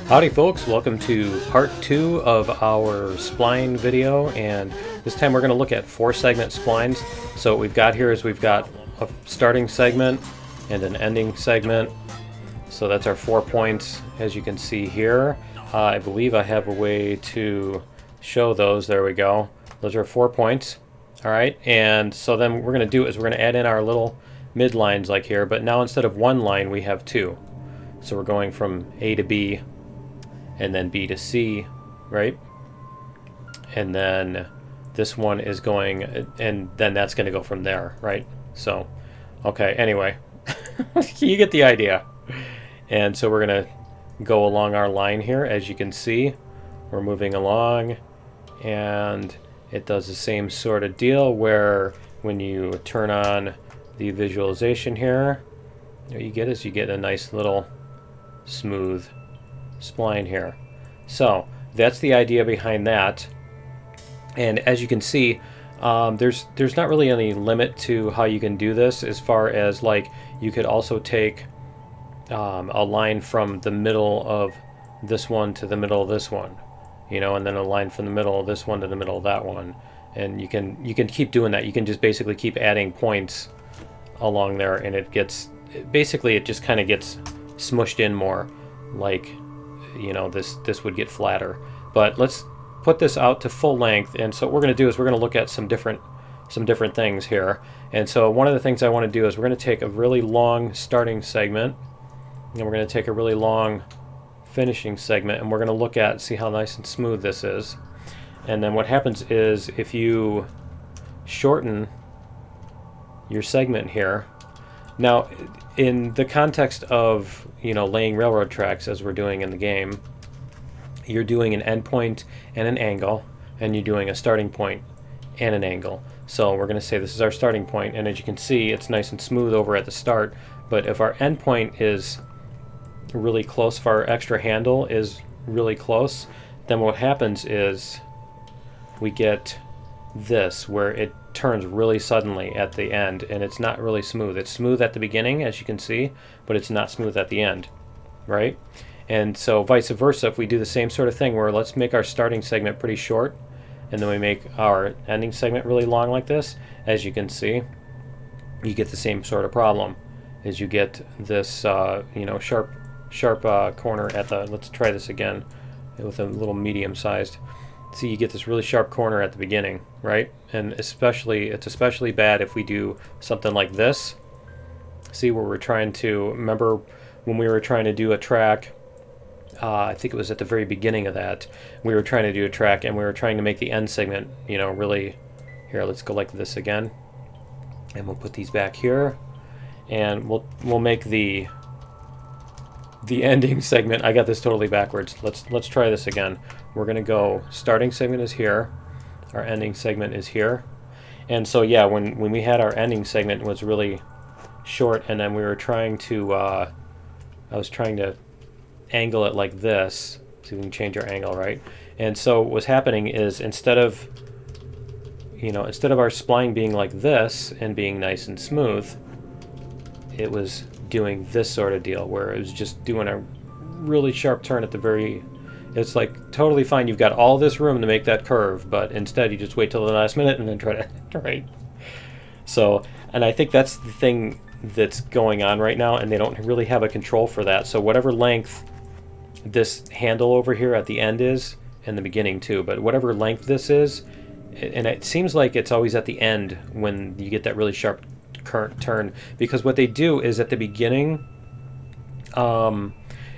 Howdy folks, welcome to part 2 of our spline video, and this time we're going to look at 4-segment splines. So what we've got here is we've got a starting segment and an ending segment. So that's our 4 points, as you can see here. I believe I have a way to show those. There we go. Those are 4 points. Alright, and so then what we're going to do is we're going to add in our little mid lines like here, but now instead of one line we have 2. So we're going from A to B and then B to C, right? And then this one is going, and then that's going to go from there, right? So, okay, anyway, you get the idea. And so we're going to go along our line here. As you can see, we're moving along, and it does the same sort of deal where when you turn on the visualization here, what you get is you get a nice little smooth spline here. So that's the idea behind that. And as you can see, there's not really any limit to how you can do this, as far as like you could also take a line from the middle of this one to the middle of this one, you know, and then a line from the middle of this one to the middle of that one, and you can keep doing that. You can just basically keep adding points along there, and it gets basically, it just kind of gets smushed in more, like, you know, this would get flatter. But let's put this out to full length, and so what we're going to do is we're going to look at some different things here. And so one of the things I want to do is we're going to take a really long starting segment, and we're going to take a really long finishing segment, and we're going to look at, see how nice and smooth this is. And then what happens is if you shorten your segment here, now in the context of, you know, laying railroad tracks as we're doing in the game, you're doing an endpoint and an angle, and you're doing a starting point and an angle. So we're going to say this is our starting point, and as you can see, it's nice and smooth over at the start. But if our endpoint is really close, if our extra handle is really close, then what happens is we get this, where it turns really suddenly at the end, and it's not really smooth. It's smooth at the beginning, as you can see, but it's not smooth at the end, right? And so vice versa, if we do the same sort of thing where let's make our starting segment pretty short, and then we make our ending segment really long like this, as you can see, you get the same sort of problem. Is you get this you know, sharp corner at the, let's try this again with a little medium sized. See, you get this really sharp corner at the beginning, right? And it's especially bad if we do something like this. See, where we're trying to, remember when we were trying to do a track, I think it was at the very beginning of that, we were trying to do a track, and we were trying to make the end segment, you know, really, here, let's go like this again, and we'll put these back here, and we'll make the ending segment, I got this totally backwards. Let's try this again. We're going to go, starting segment is here, our ending segment is here. And so yeah, when we had our ending segment, was really short, and then we were trying to, I was trying to angle it like this, so we can change our angle, right? And so what's happening is instead of our spline being like this and being nice and smooth, it was doing this sort of deal, where it was just doing a really sharp turn at the very, it's like totally fine, you've got all this room to make that curve, but instead you just wait till the last minute and then try to right. So, and I think that's the thing that's going on right now, and they don't really have a control for that. So whatever length this handle over here at the end is, in the beginning too, but whatever length this is, and it seems like it's always at the end when you get that really sharp current turn, because what they do is at the beginning,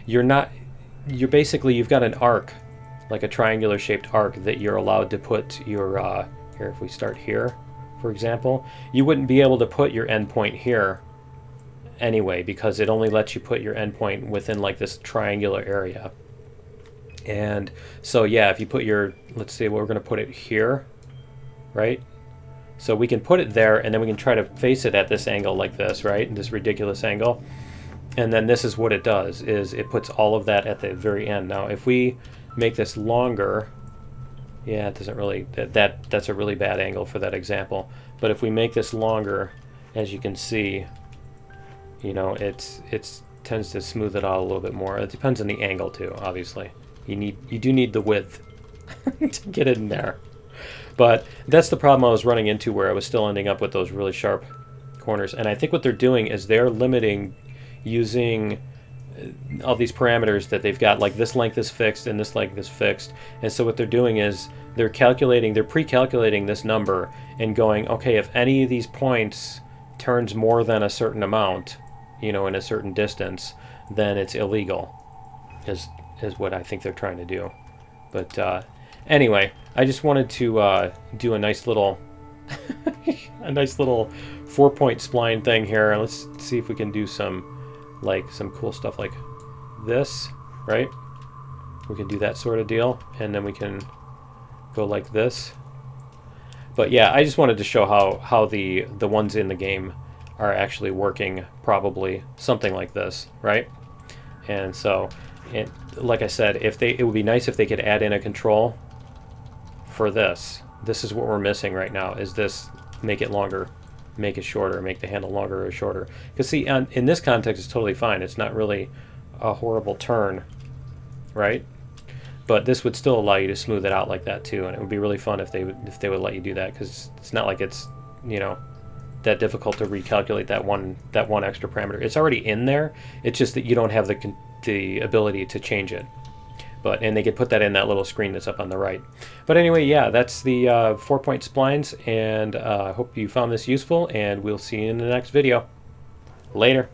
you're basically, you've got an arc, like a triangular shaped arc, that you're allowed to put your here, if we start here, for example, you wouldn't be able to put your endpoint here anyway, because it only lets you put your endpoint within like this triangular area. And so yeah, if you put your, let's say we're going to put it here, right? So we can put it there, and then we can try to face it at this angle like this, right? This ridiculous angle. And then this is what it does, is it puts all of that at the very end. Now, if we make this longer, yeah, it doesn't really, that's a really bad angle for that example. But if we make this longer, as you can see, you know, it's tends to smooth it out a little bit more. It depends on the angle too, obviously. You do need the width to get it in there. But that's the problem I was running into, where I was still ending up with those really sharp corners. And I think what they're doing is they're limiting using all these parameters that they've got, like this length is fixed and this length is fixed. And so what they're doing is they're pre-calculating this number and going, okay, if any of these points turns more than a certain amount, you know, in a certain distance, then it's illegal, is what I think they're trying to do. But anyway, I just wanted to do a nice little a nice little 4-point spline thing here. Let's see if we can do some cool stuff like this, right? We can do that sort of deal, and then we can go like this. But yeah, I just wanted to show how the ones in the game are actually working, probably something like this, right? And so, like I said, it would be nice if they could add in a control for this. This is what we're missing right now, is this make it longer, make it shorter, make the handle longer or shorter. Because see, in this context, it's totally fine. It's not really a horrible turn, right? But this would still allow you to smooth it out like that too, and it would be really fun if they would let you do that, because it's not like it's, you know, that difficult to recalculate that one extra parameter. It's already in there. It's just that you don't have the ability to change it. And they could put that in that little screen that's up on the right. But anyway, yeah, that's the 4-point splines, and I hope you found this useful, and we'll see you in the next video. Later.